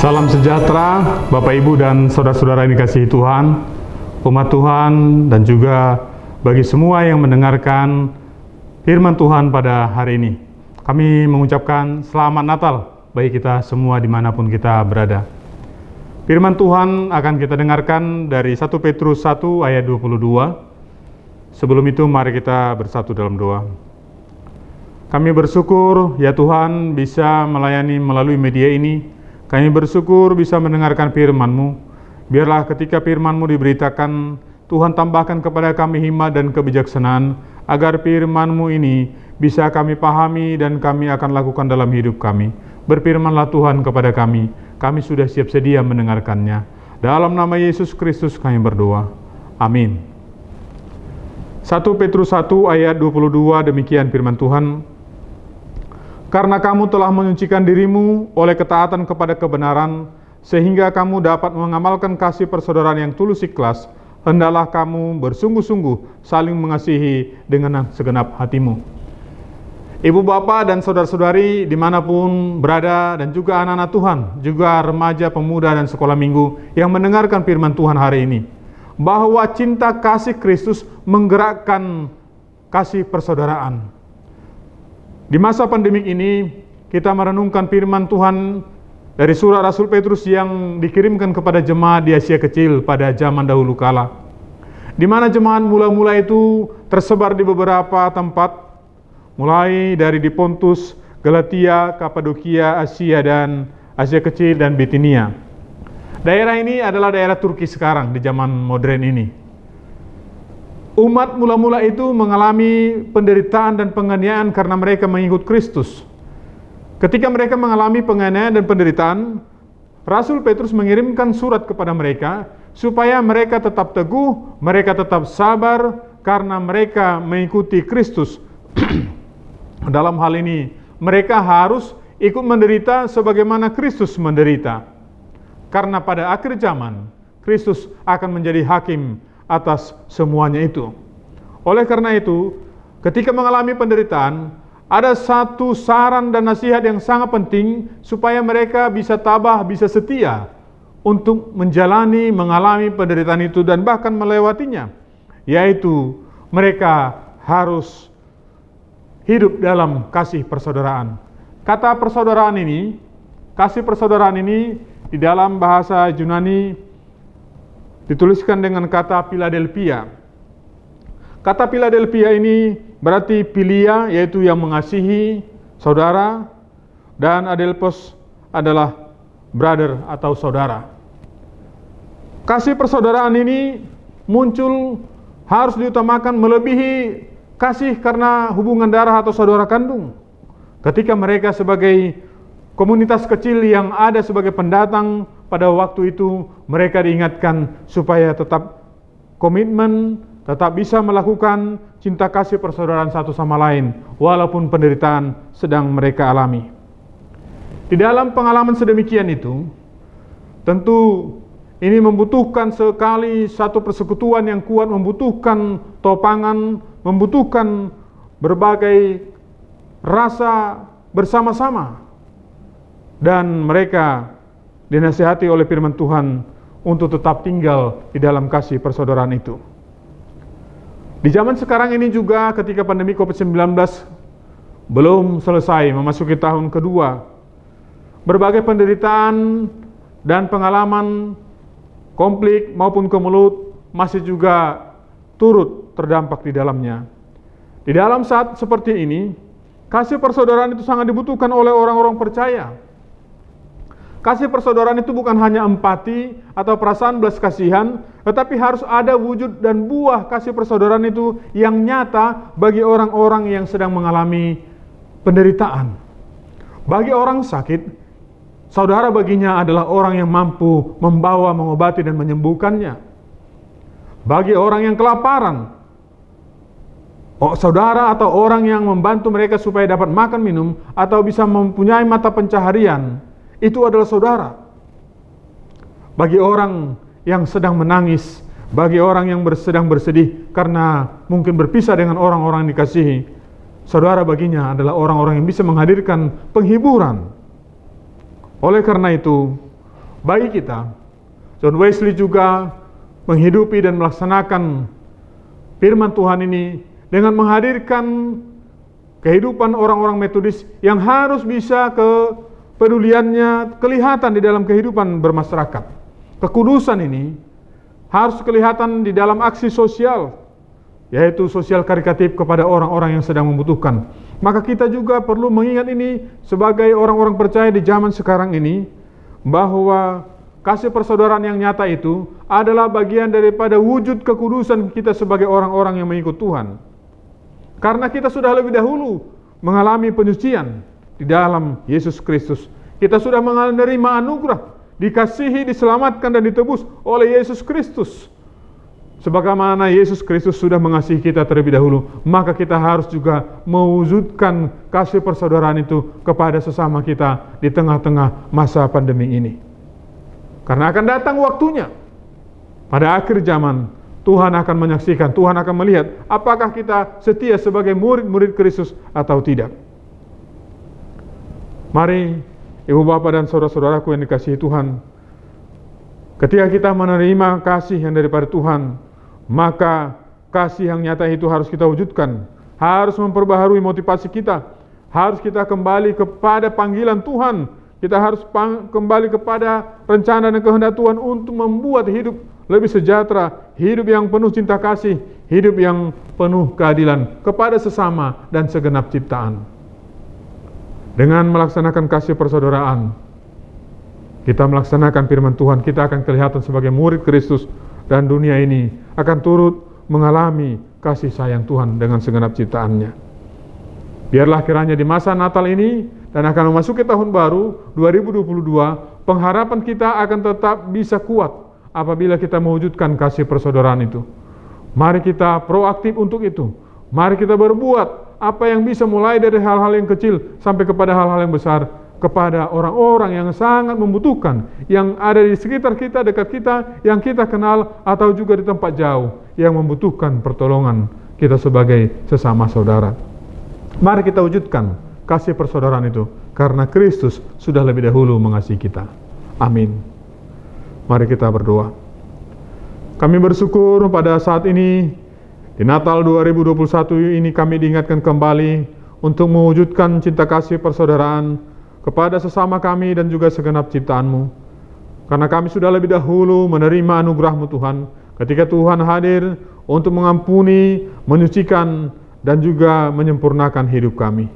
Salam sejahtera Bapak Ibu dan saudara-saudara yang dikasihi Tuhan, umat Tuhan, dan juga bagi semua yang mendengarkan firman Tuhan pada hari ini. Kami mengucapkan selamat Natal bagi kita semua dimanapun kita berada. Firman Tuhan akan kita dengarkan dari 1 Petrus 1 ayat 22. Sebelum itu mari kita bersatu dalam doa. Kami bersyukur ya Tuhan bisa melayani melalui media ini. Kami bersyukur bisa mendengarkan firman-Mu. Biarlah ketika firman-Mu diberitakan, Tuhan tambahkan kepada kami hikmat dan kebijaksanaan, agar firman-Mu ini bisa kami pahami dan kami akan lakukan dalam hidup kami. Berfirmanlah Tuhan kepada kami sudah siap sedia mendengarkannya. Dalam nama Yesus Kristus kami berdoa. Amin. 1 Petrus 1 ayat 22 demikian firman Tuhan. Karena kamu telah menyucikan dirimu oleh ketaatan kepada kebenaran, sehingga kamu dapat mengamalkan kasih persaudaraan yang tulus ikhlas, hendaklah kamu bersungguh-sungguh saling mengasihi dengan segenap hatimu. Ibu bapak dan saudara-saudari dimanapun berada, dan juga anak-anak Tuhan, juga remaja, pemuda, dan sekolah minggu yang mendengarkan firman Tuhan hari ini, bahwa cinta kasih Kristus menggerakkan kasih persaudaraan. Di masa pandemik ini, kita merenungkan firman Tuhan dari surat Rasul Petrus yang dikirimkan kepada jemaat di Asia Kecil pada zaman dahulu kala, di mana jemaat mula-mula itu tersebar di beberapa tempat, mulai dari di Pontus, Galatia, Kapadokia, Asia dan Asia Kecil dan Bitinia. Daerah ini adalah daerah Turki sekarang di zaman modern ini. Umat mula-mula itu mengalami penderitaan dan penganiayaan karena mereka mengikut Kristus. Ketika mereka mengalami penganiayaan dan penderitaan, Rasul Petrus mengirimkan surat kepada mereka supaya mereka tetap teguh, mereka tetap sabar karena mereka mengikuti Kristus. Dalam hal ini, mereka harus ikut menderita sebagaimana Kristus menderita. Karena pada akhir zaman, Kristus akan menjadi hakim atas semuanya itu. Oleh karena itu, ketika mengalami penderitaan, ada satu saran dan nasihat yang sangat penting supaya mereka bisa tabah, bisa setia untuk mengalami penderitaan itu dan bahkan melewatinya, yaitu mereka harus hidup dalam kasih persaudaraan. Kata persaudaraan ini, kasih persaudaraan ini di dalam bahasa Yunani dituliskan dengan kata Philadelphia. Kata Philadelphia ini berarti philia, yaitu yang mengasihi saudara, dan adelphos adalah brother atau saudara. Kasih persaudaraan ini muncul harus diutamakan melebihi kasih karena hubungan darah atau saudara kandung. Ketika mereka sebagai komunitas kecil yang ada sebagai pendatang, pada waktu itu mereka diingatkan supaya tetap komitmen, tetap bisa melakukan cinta kasih persaudaraan satu sama lain, walaupun penderitaan sedang mereka alami. Di dalam pengalaman sedemikian itu, tentu ini membutuhkan sekali satu persekutuan yang kuat, membutuhkan topangan, membutuhkan berbagai rasa bersama-sama. Dan mereka dinasihati oleh firman Tuhan untuk tetap tinggal di dalam kasih persaudaraan itu. Di zaman sekarang ini juga ketika pandemi COVID-19 belum selesai, memasuki tahun kedua, berbagai penderitaan dan pengalaman konflik maupun kemelut masih juga turut terdampak di dalamnya. Di dalam saat seperti ini, kasih persaudaraan itu sangat dibutuhkan oleh orang-orang percaya. Kasih persaudaraan itu bukan hanya empati atau perasaan belas kasihan, tetapi harus ada wujud dan buah kasih persaudaraan itu yang nyata bagi orang-orang yang sedang mengalami penderitaan. Bagi orang sakit, saudara baginya adalah orang yang mampu membawa, mengobati, dan menyembuhkannya. Bagi orang yang kelaparan, saudara atau orang yang membantu mereka supaya dapat makan minum atau bisa mempunyai mata pencaharian, itu adalah saudara. Bagi orang yang sedang menangis, bagi orang yang sedang bersedih karena mungkin berpisah dengan orang-orang yang dikasihi, saudara baginya adalah orang-orang yang bisa menghadirkan penghiburan. Oleh karena itu, bagi kita. John Wesley juga menghidupi dan melaksanakan firman Tuhan ini dengan menghadirkan kehidupan orang-orang Metodis yang harus bisa kepeduliannya kelihatan di dalam kehidupan bermasyarakat. Kekudusan ini harus kelihatan di dalam aksi sosial, yaitu sosial karitatif kepada orang-orang yang sedang membutuhkan. Maka kita juga perlu mengingat ini sebagai orang-orang percaya di zaman sekarang ini, bahwa kasih persaudaraan yang nyata itu adalah bagian daripada wujud kekudusan kita sebagai orang-orang yang mengikut Tuhan. Karena kita sudah lebih dahulu mengalami penyucian di dalam Yesus Kristus. Kita sudah menerima anugerah, dikasihi, diselamatkan dan ditebus oleh Yesus Kristus. Sebagaimana Yesus Kristus sudah mengasihi kita terlebih dahulu, maka kita harus juga mewujudkan kasih persaudaraan itu kepada sesama kita di tengah-tengah masa pandemi ini. Karena akan datang waktunya, pada akhir zaman, Tuhan akan menyaksikan, Tuhan akan melihat apakah kita setia sebagai murid-murid Kristus atau tidak. Mari, Ibu Bapak dan saudara-saudaraku yang dikasihi Tuhan, ketika kita menerima kasih yang daripada Tuhan, maka kasih yang nyata itu harus kita wujudkan, harus memperbaharui motivasi kita, harus kita kembali kepada panggilan Tuhan, kita harus kembali kepada rencana dan kehendak Tuhan untuk membuat hidup lebih sejahtera, hidup yang penuh cinta kasih, hidup yang penuh keadilan kepada sesama dan segenap ciptaan. Dengan melaksanakan kasih persaudaraan, kita melaksanakan firman Tuhan, kita akan kelihatan sebagai murid Kristus, dan dunia ini akan turut mengalami kasih sayang Tuhan dengan segenap ciptaannya. Biarlah kiranya di masa Natal ini dan akan memasuki tahun baru 2022, pengharapan kita akan tetap bisa kuat apabila kita mewujudkan kasih persaudaraan itu. Mari kita proaktif untuk itu. Mari kita berbuat apa yang bisa, mulai dari hal-hal yang kecil sampai kepada hal-hal yang besar, kepada orang-orang yang sangat membutuhkan, yang ada di sekitar kita, dekat kita, yang kita kenal, atau juga di tempat jauh, yang membutuhkan pertolongan kita sebagai sesama saudara. Mari kita wujudkan kasih persaudaraan itu, karena Kristus sudah lebih dahulu mengasihi kita. Amin. Mari kita berdoa. Kami bersyukur pada saat ini, di Natal 2021 ini kami diingatkan kembali untuk mewujudkan cinta kasih persaudaraan kepada sesama kami dan juga segenap ciptaan-Mu. Karena kami sudah lebih dahulu menerima anugerah-Mu Tuhan, ketika Tuhan hadir untuk mengampuni, menyucikan, dan juga menyempurnakan hidup kami.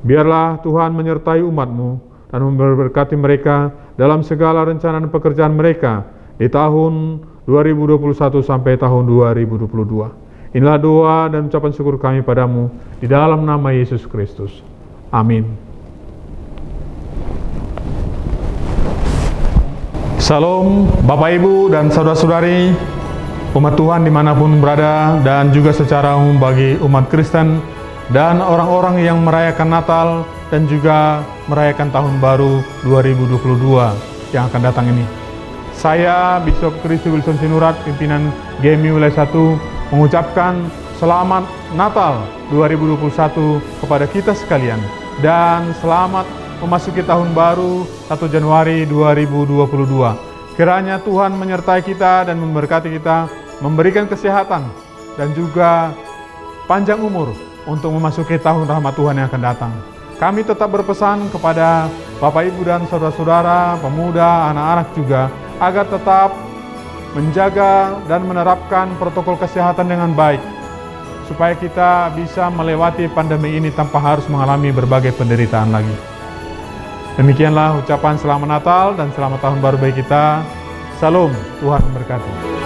Biarlah Tuhan menyertai umat-Mu dan memberkati mereka dalam segala rencana dan pekerjaan mereka di tahun 2021 sampai tahun 2022. Inilah doa dan ucapan syukur kami padamu di dalam nama Yesus Kristus. Amin. Salam Bapak Ibu dan saudara-saudari, umat Tuhan dimanapun berada, dan juga secara umum bagi umat Kristen dan orang-orang yang merayakan Natal dan juga merayakan Tahun Baru 2022 yang akan datang ini. Saya Bishop Christy Wilson Sinurat, pimpinan GMI Wilayah 1, mengucapkan selamat Natal 2021 kepada kita sekalian, dan selamat memasuki tahun baru 1 Januari 2022. Kiranya Tuhan menyertai kita dan memberkati kita, memberikan kesehatan dan juga panjang umur untuk memasuki tahun rahmat Tuhan yang akan datang. Kami tetap berpesan kepada Bapak Ibu dan saudara-saudara, pemuda, anak-anak juga, agar tetap menjaga dan menerapkan protokol kesehatan dengan baik, supaya kita bisa melewati pandemi ini tanpa harus mengalami berbagai penderitaan lagi. Demikianlah ucapan selamat Natal dan selamat tahun baru bagi kita. Salam, Tuhan memberkati.